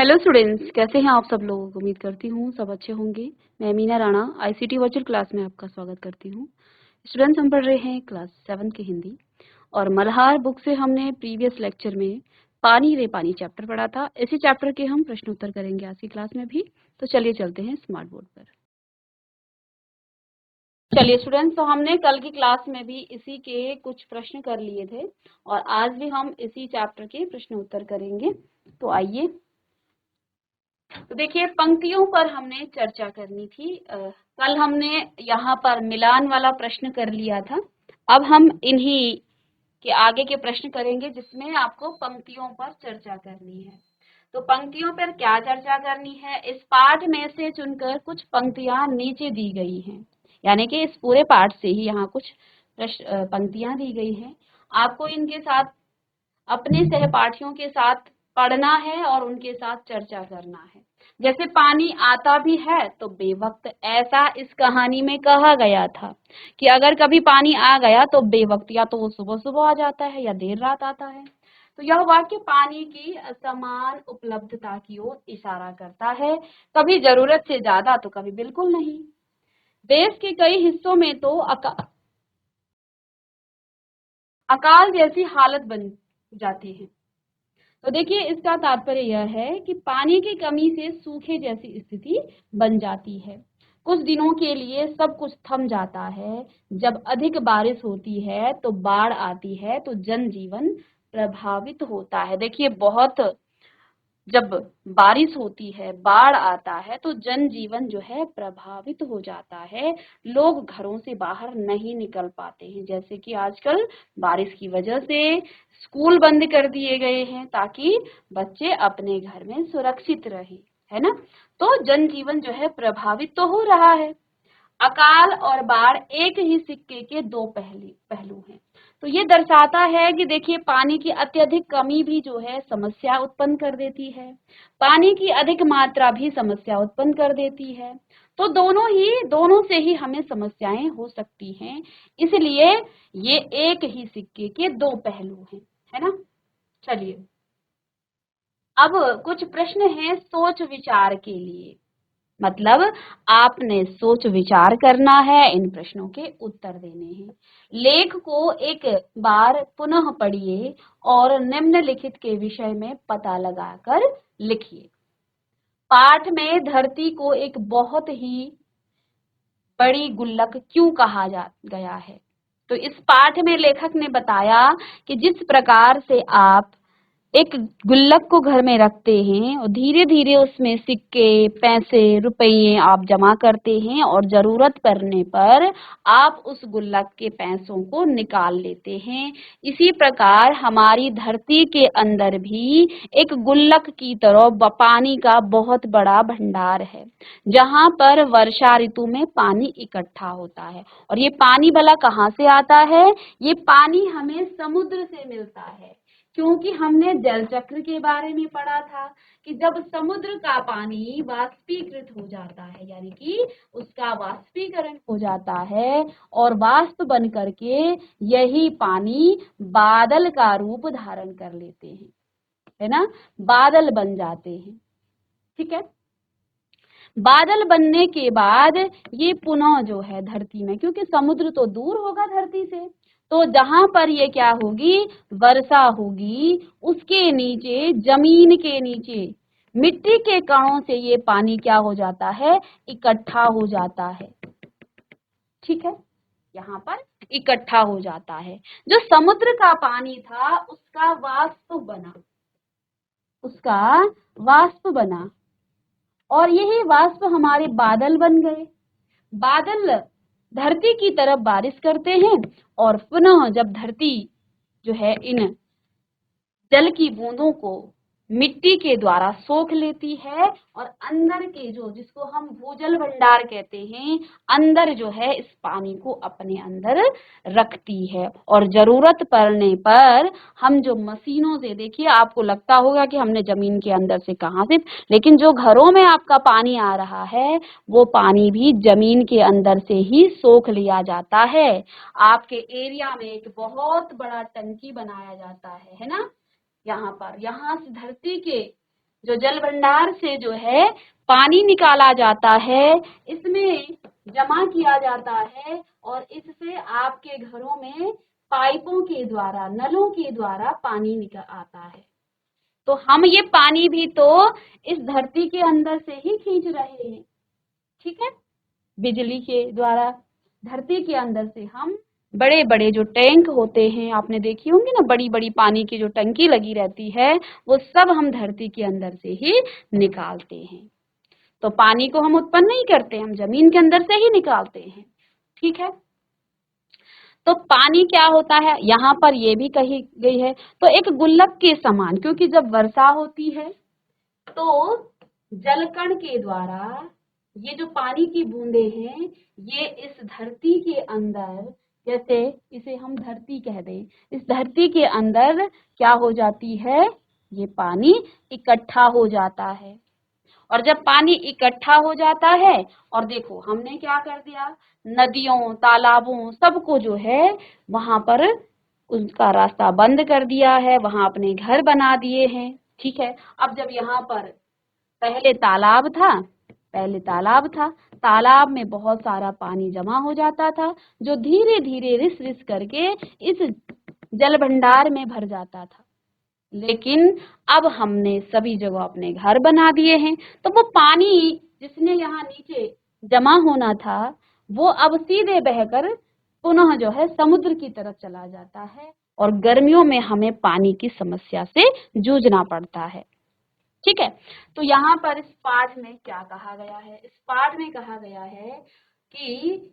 Hello students, कैसे हैं आप सब लोग। उम्मीद करती हूँ सब अच्छे होंगे। मैं Meena Rana ICT virtual class में आपका स्वागत करती हूँ। स्टूडेंट्स, हम पढ़ रहे हैं क्लास 7 की हिंदी और मल्हार बुक से हमने प्रीवियस लेक्चर में पानी रे पानी चैप्टर पढ़ा था। इसी चैप्टर के हम प्रश्न उत्तर करेंगे आज की क्लास में भी। तो चलिए चलते हैं स्मार्ट बोर्ड पर। चलिए स्टूडेंट्स, तो हमने कल की क्लास में भी इसी के कुछ प्रश्न कर लिए थे और आज भी हम इसी चैप्टर के प्रश्न उत्तर करेंगे। तो आइए, तो देखिए पंक्तियों पर हमने चर्चा करनी थी। कल हमने यहाँ पर मिलान वाला प्रश्न कर लिया था। अब हम इन्हीं के आगे के प्रश्न करेंगे जिसमें आपको पंक्तियों पर चर्चा करनी है। तो पंक्तियों पर क्या चर्चा करनी है, इस पाठ में से चुनकर कुछ पंक्तियां नीचे दी गई हैं। यानी कि इस पूरे पाठ से ही यहाँ कुछ पंक्तियां दी गई हैं। आपको इनके साथ अपने सहपाठियों के साथ पढ़ना है और उनके साथ चर्चा करना है। जैसे पानी आता भी है तो बेवक्त, ऐसा इस कहानी में कहा गया था कि अगर कभी पानी आ गया तो बेवक्त, या तो वो सुबह सुबह आ जाता है या देर रात आता है। तो यह वाक्य पानी की असमान उपलब्धता की ओर इशारा करता है, कभी जरूरत से ज्यादा तो कभी बिल्कुल नहीं। देश के कई हिस्सों में तो अकाल जैसी हालत बन जाती है। तो देखिए, इसका तात्पर्य यह है कि पानी की कमी से सूखे जैसी स्थिति बन जाती है। कुछ दिनों के लिए सब कुछ थम जाता है। जब अधिक बारिश होती है तो बाढ़ आती है तो जनजीवन प्रभावित होता है। देखिए, बहुत जब बारिश होती है, बाढ़ आता है तो जनजीवन जो है प्रभावित हो जाता है। लोग घरों से बाहर नहीं निकल पाते हैं। जैसे कि आजकल बारिश की वजह से स्कूल बंद कर दिए गए हैं ताकि बच्चे अपने घर में सुरक्षित रहे, है ना। तो जनजीवन जो है प्रभावित तो हो रहा है। अकाल और बाढ़ एक ही सिक्के के दो पहलू हैं। तो ये दर्शाता है कि देखिए, पानी की अत्यधिक कमी भी जो है समस्या उत्पन्न कर देती है, पानी की अधिक मात्रा भी समस्या उत्पन्न कर देती है। तो दोनों से ही हमें समस्याएं हो सकती हैं। इसलिए ये एक ही सिक्के के दो पहलू हैं, है ना। चलिए, अब कुछ प्रश्न हैं सोच विचार के लिए। मतलब आपने सोच विचार करना है, इन प्रश्नों के उत्तर देने हैं। लेख को एक बार पुनः पढ़िए और निम्नलिखित के विषय में पता लगाकर लिखिए। पाठ में धरती को एक बहुत ही बड़ी गुल्लक क्यों कहा गया है। तो इस पाठ में लेखक ने बताया कि जिस प्रकार से आप एक गुल्लक को घर में रखते हैं और धीरे धीरे उसमें सिक्के, पैसे, रुपये आप जमा करते हैं और जरूरत पड़ने पर आप उस गुल्लक के पैसों को निकाल लेते हैं, इसी प्रकार हमारी धरती के अंदर भी एक गुल्लक की तरह पानी का बहुत बड़ा भंडार है, जहां पर वर्षा ऋतु में पानी इकट्ठा होता है। और ये पानी भला कहाँ से आता है? ये पानी हमें समुद्र से मिलता है, क्योंकि हमने जल चक्र के बारे में पढ़ा था कि जब समुद्र का पानी वाष्पीकृत हो जाता है, यानी कि उसका वाष्पीकरण हो जाता है और वाष्प बन करके यही पानी बादल का रूप धारण कर लेते हैं, है ना। बादल बन जाते हैं, ठीक है। बादल बनने के बाद ये पुनः जो है धरती में, क्योंकि समुद्र तो दूर होगा धरती से, तो जहां पर ये क्या होगी, वर्षा होगी, उसके नीचे, जमीन के नीचे मिट्टी के कणों से ये पानी क्या हो जाता है, इकट्ठा हो जाता है, ठीक है। यहाँ पर इकट्ठा हो जाता है। जो समुद्र का पानी था उसका वाष्प बना और यही वाष्प हमारे बादल बन गए। बादल धरती की तरफ बारिश करते हैं और पुनः जब धरती जो है इन जल की बूंदों को मिट्टी के द्वारा सोख लेती है और अंदर के जो, जिसको हम भूजल भंडार कहते हैं, अंदर जो है इस पानी को अपने अंदर रखती है। और जरूरत पड़ने पर हम जो मशीनों से, देखिए आपको लगता होगा कि हमने जमीन के अंदर से कहाँ से, लेकिन जो घरों में आपका पानी आ रहा है वो पानी भी जमीन के अंदर से ही सोख लिया जाता है। आपके एरिया में एक बहुत बड़ा टंकी बनाया जाता है ना। यहाँ पर, यहाँ से धरती के जो जल भंडार से जो है पानी निकाला जाता है, इसमें जमा किया जाता है और इससे आपके घरों में पाइपों के द्वारा, नलों के द्वारा पानी निकल आता है। तो हम ये पानी भी तो इस धरती के अंदर से ही खींच रहे हैं, ठीक है, बिजली के द्वारा। धरती के अंदर से हम बड़े बड़े जो टैंक होते हैं, आपने देखी होंगी ना, बड़ी बड़ी पानी की जो टंकी लगी रहती है, वो सब हम धरती के अंदर से ही निकालते हैं। तो पानी को हम उत्पन्न नहीं करते, हम जमीन के अंदर से ही निकालते हैं, ठीक है। तो पानी क्या होता है, यहाँ पर ये भी कही गई है, तो एक गुल्लक के समान, क्योंकि जब वर्षा होती है तो जलकण के द्वारा ये जो पानी की बूंदे हैं, ये इस धरती के अंदर, जैसे इसे हम धरती कह दें, इस धरती के अंदर क्या हो जाती है, ये पानी इकट्ठा हो जाता है। और जब पानी इकट्ठा हो जाता है, और देखो हमने क्या कर दिया, नदियों तालाबों सबको जो है वहां पर उसका रास्ता बंद कर दिया है, वहां अपने घर बना दिए हैं, ठीक है। अब जब यहाँ पर पहले तालाब था, पहले तालाब था, तालाब में बहुत सारा पानी जमा हो जाता था, जो धीरे धीरे रिस रिस करके इस जल भंडार में भर जाता था। लेकिन अब हमने सभी जगह अपने घर बना दिए हैं, तो वो पानी जिसने यहाँ नीचे जमा होना था, वो अब सीधे बहकर पुनः जो है समुद्र की तरफ चला जाता है, और गर्मियों में हमें पानी की समस्या से जूझना पड़ता है, ठीक है। तो यहाँ पर इस पाठ में क्या कहा गया है, इस पाठ में कहा गया है कि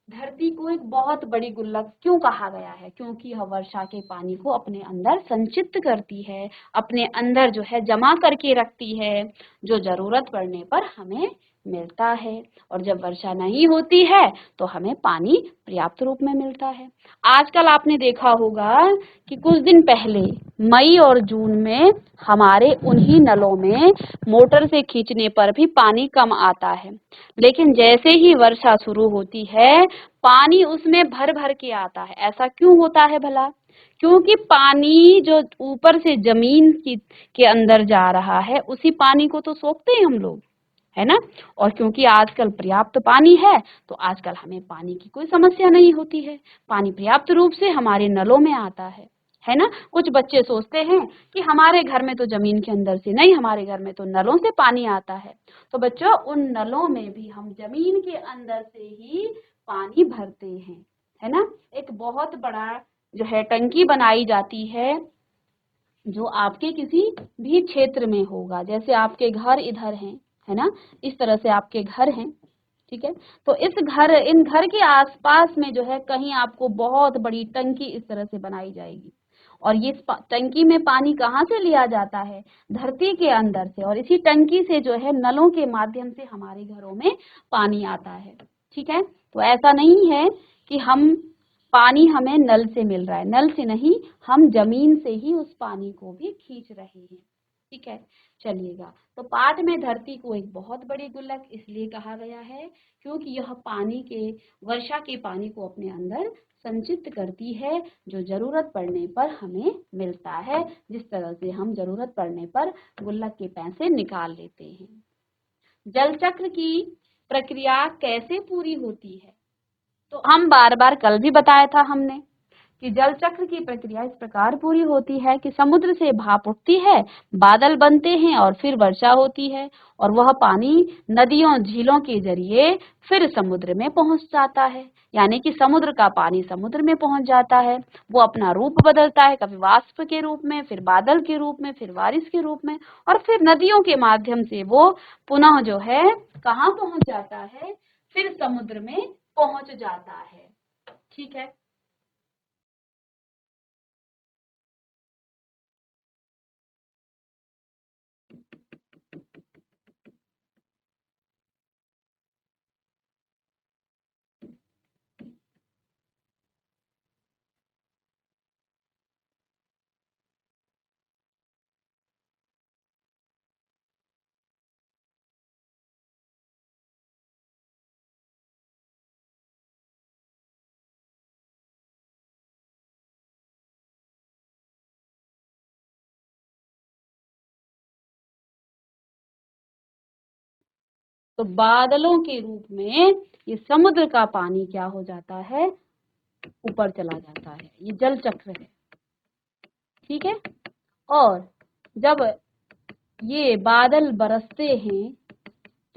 धरती को एक बहुत बड़ी गुल्लक क्यों कहा गया है, क्योंकि यह वर्षा के पानी को अपने अंदर संचित करती है, अपने अंदर जो है जमा करके रखती है, जो जरूरत पड़ने पर हमें मिलता है। और जब वर्षा नहीं होती है तो हमें पानी पर्याप्त रूप में मिलता है। आजकल आपने देखा होगा कि कुछ दिन पहले मई और जून में हमारे उन्हीं नलों में मोटर से खींचने पर भी पानी कम आता है, लेकिन जैसे ही वर्षा शुरू होती है पानी उसमें भर भर के आता है। ऐसा क्यों होता है भला? क्योंकि पानी जो ऊपर से जमीन की के अंदर जा रहा है, उसी पानी को तो सोखते हैं हम लोग, है ना। और क्योंकि आजकल पर्याप्त पानी है, तो आजकल हमें पानी की कोई समस्या नहीं होती है, पानी पर्याप्त रूप से हमारे नलों में आता है ना। कुछ बच्चे सोचते हैं कि हमारे घर में तो जमीन के अंदर से नहीं, हमारे घर में तो नलों से पानी आता है। तो बच्चों, उन नलों में भी हम जमीन के अंदर से ही पानी भरते हैं, है ना। एक बहुत बड़ा जो है टंकी बनाई जाती है, जो आपके किसी भी क्षेत्र में होगा, जैसे आपके घर इधर हैं, है ना, इस तरह से आपके घर हैं, ठीक है। तो इन घर के आसपास में जो है कहीं आपको बहुत बड़ी टंकी इस तरह से बनाई जाएगी, और ये टंकी में पानी कहाँ से लिया जाता है, धरती के अंदर से, और इसी टंकी से जो है नलों के माध्यम से हमारे घरों में पानी आता है, ठीक है। तो ऐसा नहीं है कि हम पानी हमें नल से मिल रहा है, नल से नहीं, हम जमीन से ही उस पानी को भी खींच रहे हैं, ठीक है। चलिएगा, तो पाठ में धरती को एक बहुत बड़ी गुल्लक इसलिए कहा गया है क्योंकि यह पानी के, वर्षा के पानी को अपने अंदर संचित करती है, जो जरूरत पड़ने पर हमें मिलता है, जिस तरह से हम जरूरत पड़ने पर गुल्लक के पैसे निकाल लेते हैं। जल चक्र की प्रक्रिया कैसे पूरी होती है, तो हम बार बार कल भी बताया था हमने कि जल चक्र की प्रक्रिया इस प्रकार पूरी होती है कि समुद्र से भाप उठती है, बादल बनते हैं और फिर वर्षा होती है, और वह पानी नदियों झीलों के जरिए फिर समुद्र में पहुंच जाता है। यानी कि समुद्र का पानी समुद्र में पहुंच जाता है, वो अपना रूप बदलता है, कभी वाष्प के रूप में, फिर बादल के रूप में, फिर बारिश के रूप में, और फिर नदियों के माध्यम से वो पुनः जो है कहाँ पहुंच जाता है, फिर समुद्र में पहुंच जाता है, ठीक है। तो बादलों के रूप में ये समुद्र का पानी क्या हो जाता है, ऊपर चला जाता है। ये जल चक्र है, ठीक है। और जब ये बादल बरसते हैं,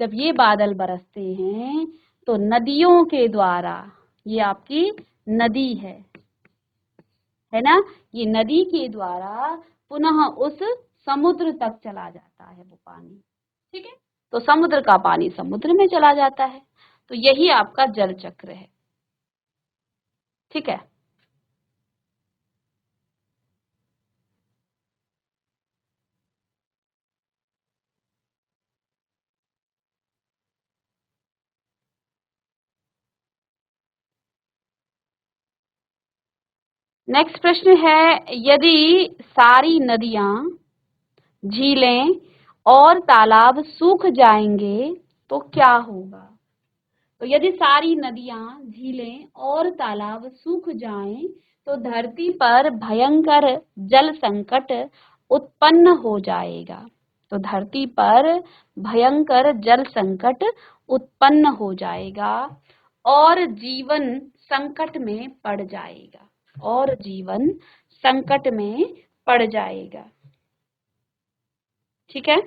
जब ये बादल बरसते हैं तो नदियों के द्वारा, ये आपकी नदी है ना, ये नदी के द्वारा पुनः उस समुद्र तक चला जाता है वो पानी, ठीक है। तो समुद्र का पानी समुद्र में चला जाता है। तो यही आपका जल चक्र है, ठीक है। नेक्स्ट प्रश्न है, यदि सारी नदियां, झीलें और तालाब सूख जाएंगे तो क्या होगा। तो यदि सारी नदियां, झीलें और तालाब सूख जाएं तो धरती पर भयंकर जल संकट उत्पन्न हो जाएगा। तो धरती पर भयंकर जल संकट उत्पन्न हो जाएगा और जीवन संकट में पड़ जाएगा, और जीवन संकट में पड़ जाएगा, ठीक है।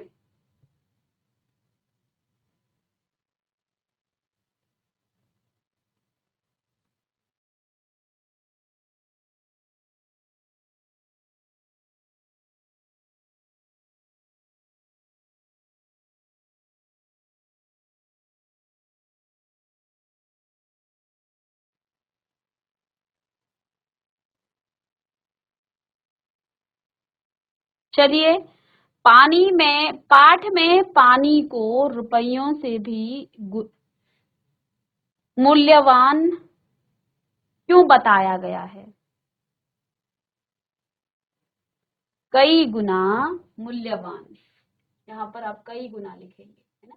चलिए, पाठ में पानी को रुपयों से भी मूल्यवान क्यों बताया गया है। कई गुना मूल्यवान, यहाँ पर आप कई गुना लिखेंगे, है ना।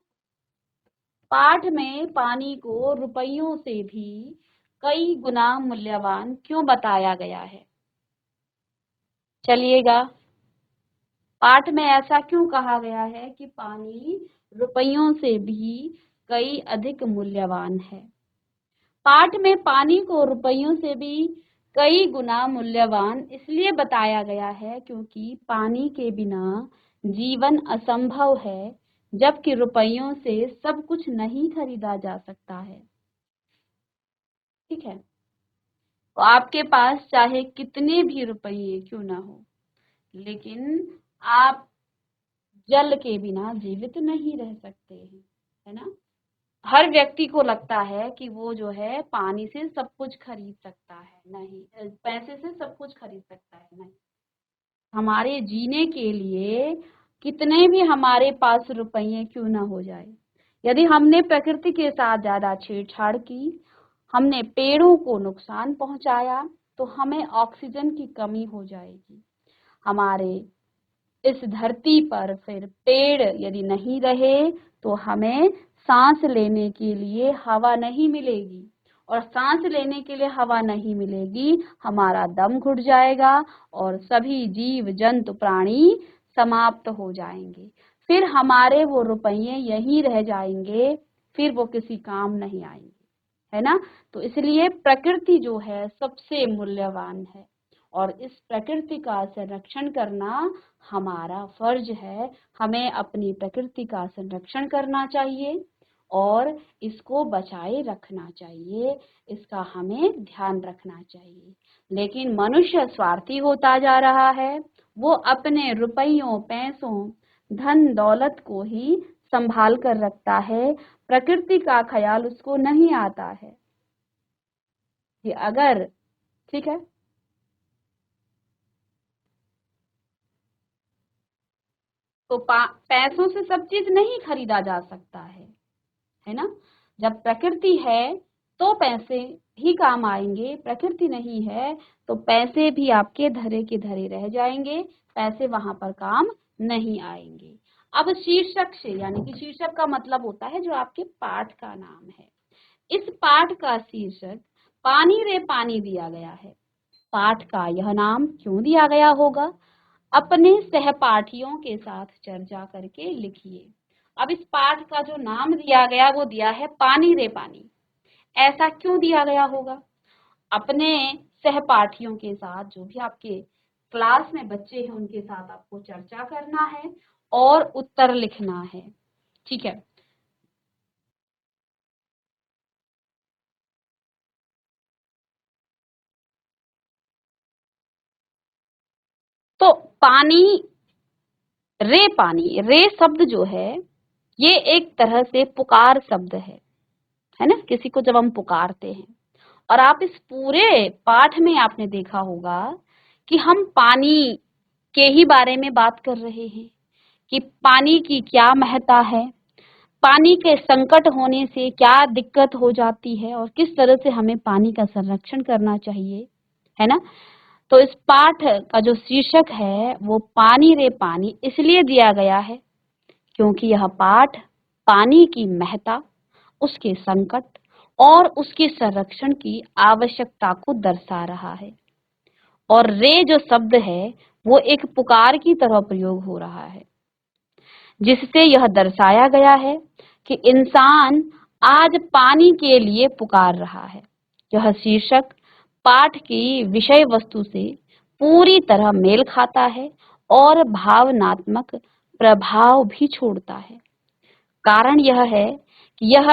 पाठ में पानी को रुपयों से भी कई गुना मूल्यवान क्यों बताया गया है। चलिएगा, पाठ में ऐसा क्यों कहा गया है कि पानी रुपयों से भी कई अधिक मूल्यवान है। पाठ में पानी को रुपयों से भी कई गुना मूल्यवान इसलिए बताया गया है क्योंकि पानी के बिना जीवन असंभव है, जबकि रुपयों से सब कुछ नहीं खरीदा जा सकता है, ठीक है। तो आपके पास चाहे कितने भी रुपये क्यों ना हो, लेकिन आप जल के बिना जीवित नहीं रह सकते हैं, है ना। हर व्यक्ति को लगता है कि वो जो है पानी से सब कुछ खरीद सकता है, नहीं, पैसे से सब कुछ खरीद सकता है, नहीं। हमारे जीने के लिए कितने भी हमारे पास रुपये क्यों ना हो जाए, यदि हमने प्रकृति के साथ ज्यादा छेड़छाड़ की, हमने पेड़ों को नुकसान पहुंचाया, तो हमें ऑक्सीजन की कमी हो जाएगी। हमारे इस धरती पर फिर पेड़ यदि नहीं रहे तो हमें सांस लेने के लिए हवा नहीं मिलेगी, और सांस लेने के लिए हवा नहीं मिलेगी, हमारा दम घुट जाएगा और सभी जीव जंतु प्राणी समाप्त हो जाएंगे। फिर हमारे वो रुपये यहीं रह जाएंगे, फिर वो किसी काम नहीं आएंगे, है ना। तो इसलिए प्रकृति जो है सबसे मूल्यवान है, और इस प्रकृति का संरक्षण करना हमारा फर्ज है। हमें अपनी प्रकृति का संरक्षण करना चाहिए और इसको बचाए रखना चाहिए, इसका हमें ध्यान रखना चाहिए। लेकिन मनुष्य स्वार्थी होता जा रहा है, वो अपने रुपयों, पैसों, धन दौलत को ही संभाल कर रखता है, प्रकृति का ख्याल उसको नहीं आता है कि अगर, ठीक है। तो पैसों से सब चीज नहीं खरीदा जा सकता है ना। जब प्रकृति है तो पैसे ही काम आएंगे, प्रकृति नहीं है तो पैसे भी आपके धरे के धरे रह जाएंगे, पैसे वहां पर काम नहीं आएंगे। अब शीर्षक से, यानी कि शीर्षक का मतलब होता है जो आपके पाठ का नाम है। इस पाठ का शीर्षक पानी रे पानी दिया गया है। पाठ का यह नाम क्यों दिया गया होगा, अपने सहपाठियों के साथ चर्चा करके लिखिए। अब इस पाठ का जो नाम दिया गया वो दिया है पानी रे पानी। ऐसा क्यों दिया गया होगा? अपने सहपाठियों के साथ, जो भी आपके क्लास में बच्चे हैं उनके साथ आपको चर्चा करना है और उत्तर लिखना है। ठीक है। तो पानी रे शब्द जो है ये एक तरह से पुकार शब्द है ना, किसी को जब हम पुकारते हैं। और आप इस पूरे पाठ में आपने देखा होगा कि हम पानी के ही बारे में बात कर रहे हैं कि पानी की क्या महत्ता है, पानी के संकट होने से क्या दिक्कत हो जाती है और किस तरह से हमें पानी का संरक्षण करना चाहिए, है ना। तो इस पाठ का जो शीर्षक है वो पानी रे पानी इसलिए दिया गया है क्योंकि यह पाठ पानी की महत्ता, उसके संकट और उसके संरक्षण की आवश्यकता को दर्शा रहा है। और रे जो शब्द है वो एक पुकार की तरह प्रयोग हो रहा है, जिससे यह दर्शाया गया है कि इंसान आज पानी के लिए पुकार रहा है। यह शीर्षक पाठ की विषय वस्तु से पूरी तरह मेल खाता है और भावनात्मक प्रभाव भी छोड़ता है। कारण यह है कि यह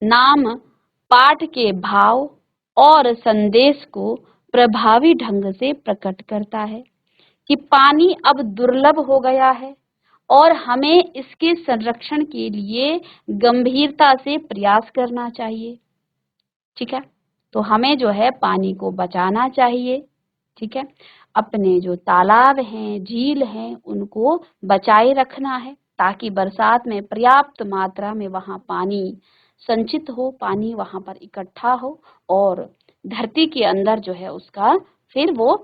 नाम पाठ के भाव और संदेश को प्रभावी ढंग से प्रकट करता है कि पानी अब दुर्लभ हो गया है और हमें इसके संरक्षण के लिए गंभीरता से प्रयास करना चाहिए। ठीक है। तो हमें जो है पानी को बचाना चाहिए। ठीक है। अपने जो तालाब हैं, झील हैं, उनको बचाए रखना है ताकि बरसात में पर्याप्त मात्रा में वहां पानी संचित हो, पानी वहां पर इकट्ठा हो और धरती के अंदर जो है उसका फिर वो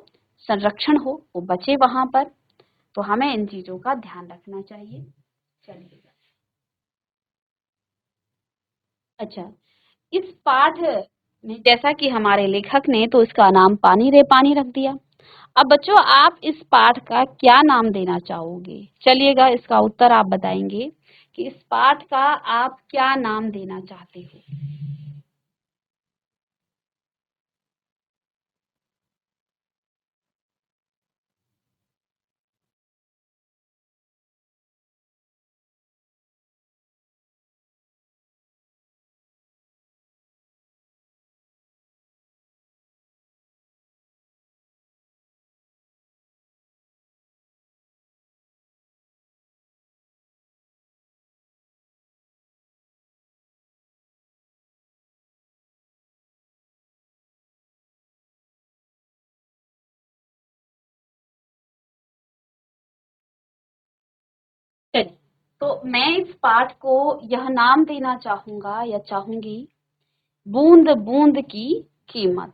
संरक्षण हो, वो बचे वहां पर। तो हमें इन चीजों का ध्यान रखना चाहिए। चलिए, अच्छा, इस पाठ में जैसा कि हमारे लेखक ने तो इसका नाम पानी रे पानी रख दिया। अब बच्चों आप इस पाठ का क्या नाम देना चाहोगे? चलिएगा, इसका उत्तर आप बताएंगे कि इस पाठ का आप क्या नाम देना चाहते हो। चलिए, तो मैं इस पाठ को यह नाम देना चाहूंगा या चाहूंगी, बूंद बूंद की कीमत।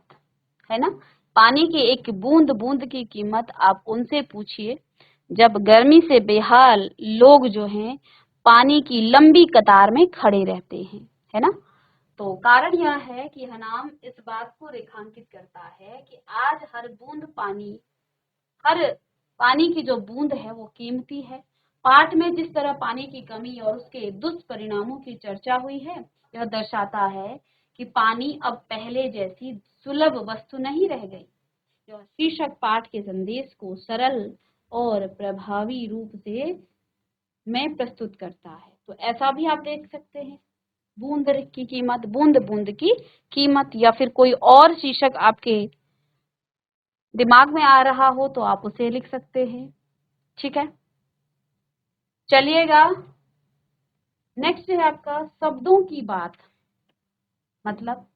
है ना। पानी की एक बूंद बूंद की कीमत आप उनसे पूछिए जब गर्मी से बेहाल लोग जो हैं पानी की लंबी कतार में खड़े रहते हैं। है ना। तो कारण यह है कि यह नाम इस बात को रेखांकित करता है कि आज हर बूंद पानी, हर पानी की जो बूंद है वो कीमती है। पाठ में जिस तरह पानी की कमी और उसके दुष्परिणामों की चर्चा हुई है, यह दर्शाता है कि पानी अब पहले जैसी सुलभ वस्तु नहीं रह गई। यह शीर्षक पाठ के संदेश को सरल और प्रभावी रूप से में प्रस्तुत करता है। तो ऐसा भी आप देख सकते हैं, बूंद की कीमत, बूंद बूंद की कीमत, या फिर कोई और शीर्षक आपके दिमाग में आ रहा हो तो आप उसे लिख सकते हैं। ठीक है। चलिएगा, नेक्स्ट है आपका शब्दों की बात, मतलब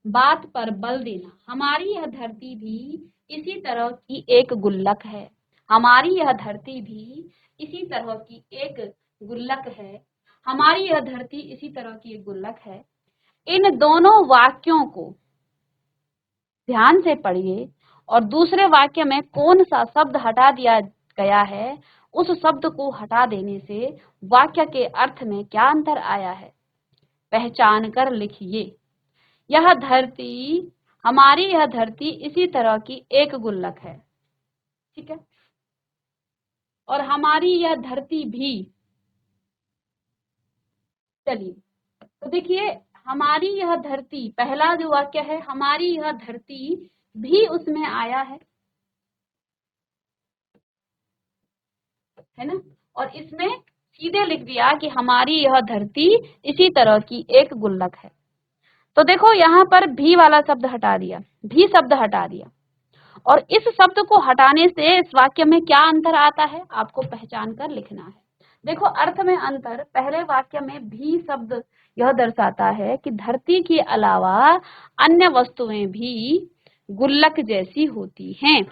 बात पर बल देना। हमारी यह धरती भी इसी तरह की एक गुल्लक है। हमारी यह धरती भी इसी तरह की एक गुल्लक है। हमारी यह धरती इसी तरह की एक गुल्लक है। इन दोनों वाक्यों को ध्यान से पढ़िए और दूसरे वाक्य में कौन सा शब्द हटा दिया गया है, उस शब्द को हटा देने से वाक्य के अर्थ में क्या अंतर आया है पहचान कर लिखिए। यह धरती, हमारी यह धरती इसी तरह की एक गुल्लक है। ठीक है। और हमारी यह धरती भी चलिए, तो देखिए, हमारी यह धरती, पहला जो वाक्य है, हमारी यह धरती भी उसमें आया है ना। और इसमें सीधे लिख दिया कि हमारी यह धरती इसी तरह की एक गुल्लक है। तो देखो यहाँ पर भी वाला शब्द हटा दिया, भी शब्द हटा दिया, और इस शब्द को हटाने से इस वाक्य में क्या अंतर आता है आपको पहचान कर लिखना है। देखो, अर्थ में अंतर, पहले वाक्य में भी शब्द यह दर्शाता है कि धरती के अलावा अन्य वस्तुएं भी गुल्लक जैसी होती हैं,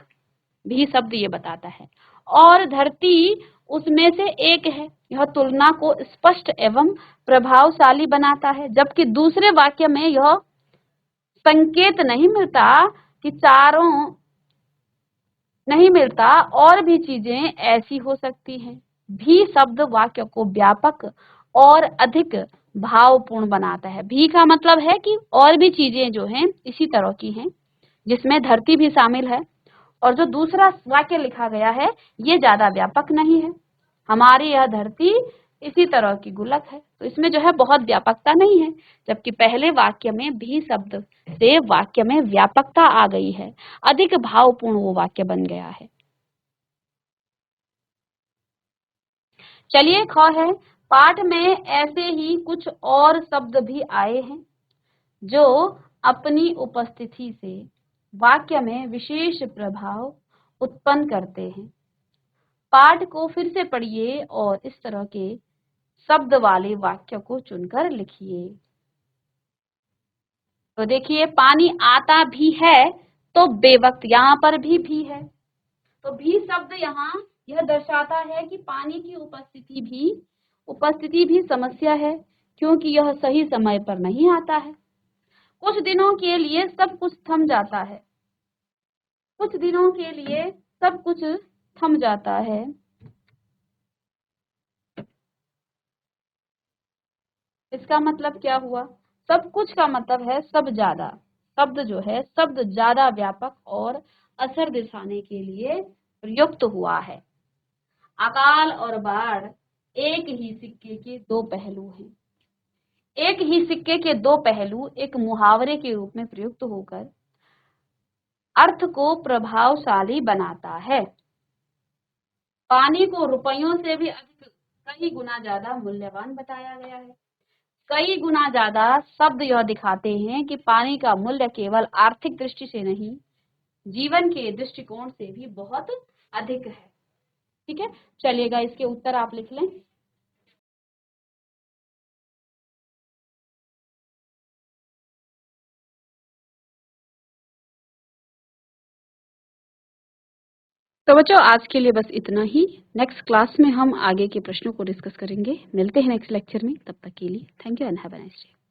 भी शब्द ये बताता है, और धरती उसमें से एक है। यह तुलना को स्पष्ट एवं प्रभावशाली बनाता है, जबकि दूसरे वाक्य में यह संकेत नहीं मिलता कि चारों नहीं मिलता और भी चीजें ऐसी हो सकती हैं। भी शब्द वाक्य को व्यापक और अधिक भावपूर्ण बनाता है। भी का मतलब है कि और भी चीजें जो हैं इसी तरह की हैं, जिसमें धरती भी शामिल है। और जो दूसरा वाक्य लिखा गया है ये ज्यादा व्यापक नहीं है, हमारी यह धरती इसी तरह की गुल्लक है, तो इसमें जो है बहुत व्यापकता नहीं है। जबकि पहले वाक्य में भी शब्द से वाक्य में व्यापकता आ गई है, अधिक भावपूर्ण वो वाक्य बन गया है। चलिए, ख है, पाठ में ऐसे ही कुछ और शब्द भी आए हैं जो अपनी उपस्थिति से वाक्य में विशेष प्रभाव उत्पन्न करते हैं। पाठ को फिर से पढ़िए और इस तरह के शब्द वाले वाक्य को चुनकर लिखिए। तो देखिए, पानी आता भी है तो बेवक्त, यहाँ पर भी है, तो भी शब्द यहाँ यह दर्शाता है कि पानी की उपस्थिति भी समस्या है, क्योंकि यह सही समय पर नहीं आता है। कुछ दिनों के लिए सब कुछ थम जाता है, कुछ दिनों के लिए सब कुछ थम जाता है। इसका मतलब क्या हुआ? सब कुछ का मतलब है सब ज्यादा, शब्द जो है शब्द ज्यादा व्यापक और असर दिखाने के लिए प्रयुक्त हुआ है। अकाल और बाढ़ एक ही सिक्के के दो पहलू हैं। एक ही सिक्के के दो पहलू एक मुहावरे के रूप में प्रयुक्त होकर अर्थ को प्रभावशाली बनाता है। पानी को रुपयों से भी अधिक, कई गुना ज्यादा मूल्यवान बताया गया है। कई गुना ज्यादा शब्द यह दिखाते हैं कि पानी का मूल्य केवल आर्थिक दृष्टि से नहीं, जीवन के दृष्टिकोण से भी बहुत अधिक है। ठीक है, चलिएगा, इसके उत्तर आप लिख लें। तो बच्चों, आज के लिए बस इतना ही। नेक्स्ट क्लास में हम आगे के प्रश्नों को डिस्कस करेंगे। मिलते हैं नेक्स्ट लेक्चर में, तब तक के लिए thank you and have a nice day.